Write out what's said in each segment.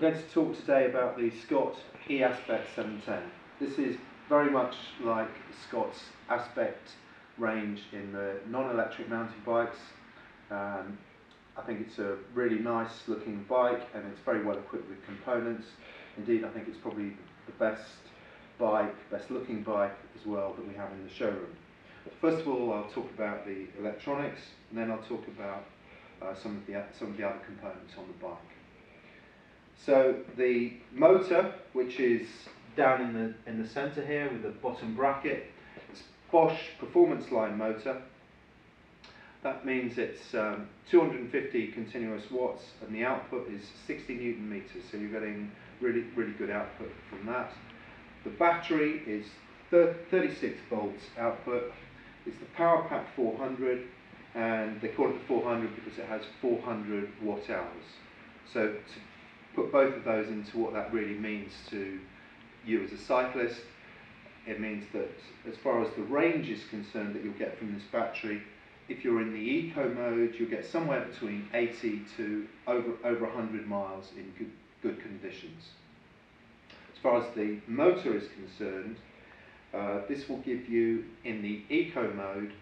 going to talk today about the Scott E-Aspect 710. This is very much like Scott's Aspect range in the non-electric mountain bikes. I think it's a really nice looking bike and it's very well equipped with components. Indeed, I think it's probably the best looking bike as well that we have in the showroom. First of all, I'll talk about the electronics, and then I'll talk about some of the other components on the bike. So the motor, which is down in the centre here with the bottom bracket, it's Bosch Performance Line motor. That means it's 250 continuous watts, and the output is 60 Newton meters. So you're getting really good output from that. The battery is 36 volts output. It's the Power Pack 400, and they call it the 400 because it has 400 watt hours. So to put both of those into what that really means to you as a cyclist, it means that as far as the range is concerned that you'll get from this battery, if you're in the eco mode, you'll get somewhere between 80 to over 100 miles in good conditions. As far as the motor is concerned, this will give you, in the eco mode,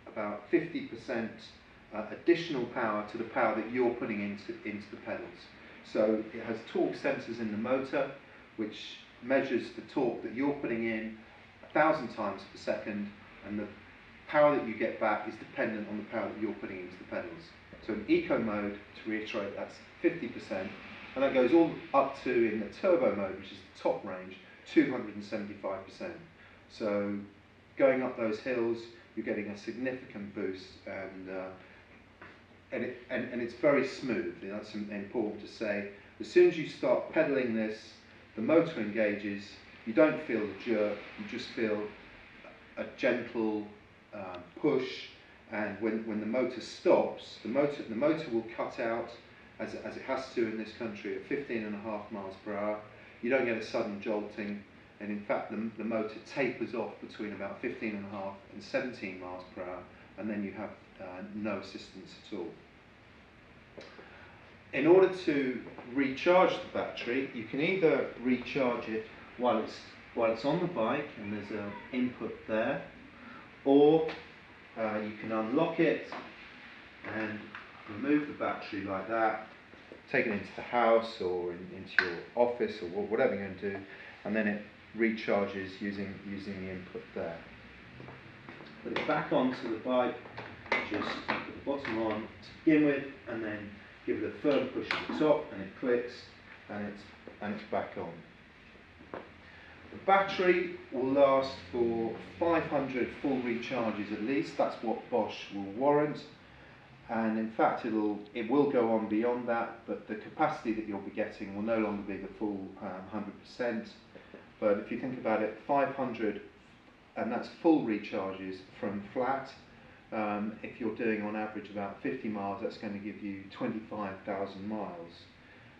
about 50% additional power to the power that you're putting into the pedals. So it has torque sensors in the motor, which measures the torque that you're putting in 1,000 times per second, and the power that you get back is dependent on the power that you're putting into the pedals. So in eco mode, to reiterate, that's 50%, and that goes all up to, in the turbo mode, which is the top range, 275%. So going up those hills, you're getting a significant boost, and it's very smooth. That's important to say. As soon as you start pedaling this, the motor engages. You don't feel the jerk. You just feel a gentle push. And when the motor stops, the motor will cut out, as it has to in this country, at 15.5 miles per hour. You don't get a sudden jolting. And in fact, the motor tapers off between about 15.5 and 17 miles per hour, and then you have no assistance at all. In order to recharge the battery, you can either recharge it while it's on the bike, and there's an input there, or you can unlock it and remove the battery like that, take it into the house or into your office or whatever you're going to do, and then it recharges using the input there. Put it back onto the bike, just put the bottom on to begin with, and then give it a firm push at the top, and it clicks, and it's back on. The battery will last for 500 full recharges at least. That's what Bosch will warrant, and in fact it will go on beyond that, but the capacity that you'll be getting will no longer be the full 100%. But if you think about it, 500, and that's full recharges from flat. If you're doing on average about 50 miles, that's going to give you 25,000 miles.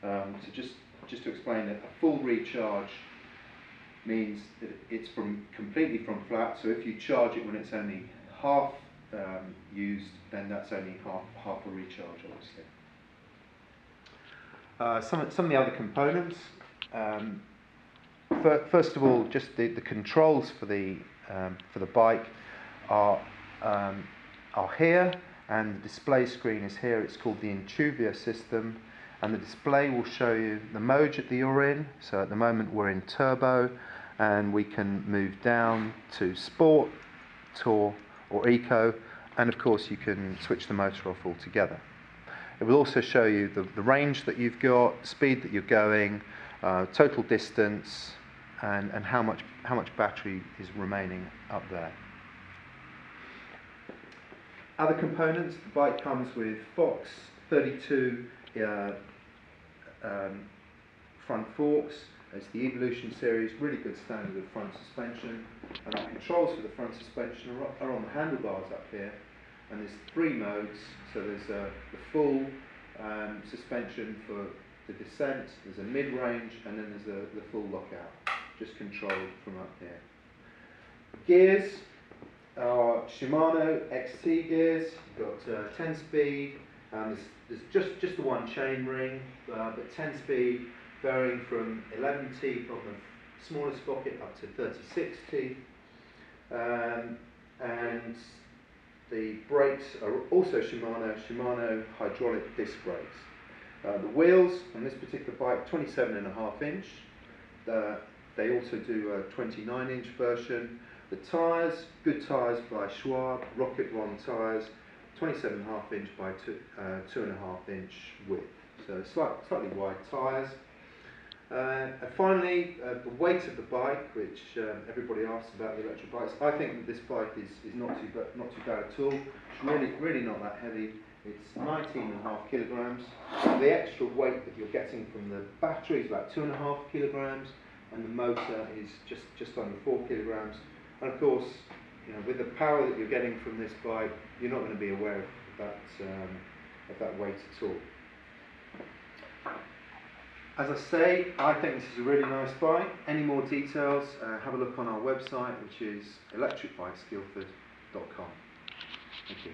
So just to explain it, a full recharge means that it's completely from flat. So if you charge it when it's only half used, then that's only half a recharge, obviously. Some of the other components. First of all, just the controls for the bike are here, and the display screen is here. It's called the Intuvia system, and the display will show you the mode that you're in. So at the moment we're in turbo, and we can move down to sport, tour or eco, and of course you can switch the motor off altogether. It will also show you the range that you've got, speed that you're going, total distance, and how much battery is remaining up there. Other components, the bike comes with Fox 32 front forks. It's the Evolution series, really good standard of front suspension, and the controls for the front suspension are on the handlebars up here, and there's 3 modes. So there's the full suspension for the descent, there's a mid-range, and then there's the full lockout, just controlled from up here. Gears are Shimano XT gears. You've got 10 speed, and there's just the one chain ring, but 10 speed varying from 11 teeth on the smallest sprocket up to 36 teeth. And the brakes are also Shimano hydraulic disc brakes. The wheels on this particular bike, 27.5 inch. They also do a 29-inch version. The tyres, good tyres by Schwab, Rocket One tyres, 27.5 inch by 2.5 inch width. So slightly wide tyres. And finally, the weight of the bike, which everybody asks about the electric bikes. I think that this bike is not too bad at all. It's really not that heavy. It's 19.5 kilograms. The extra weight that you're getting from the battery is about 2.5 kilograms, and the motor is just under 4 kilograms. And of course, you know, with the power that you're getting from this bike, you're not going to be aware of that weight at all. As I say, I think this is a really nice bike. Any more details, have a look on our website, which is electricbikesguildford.com. Thank you.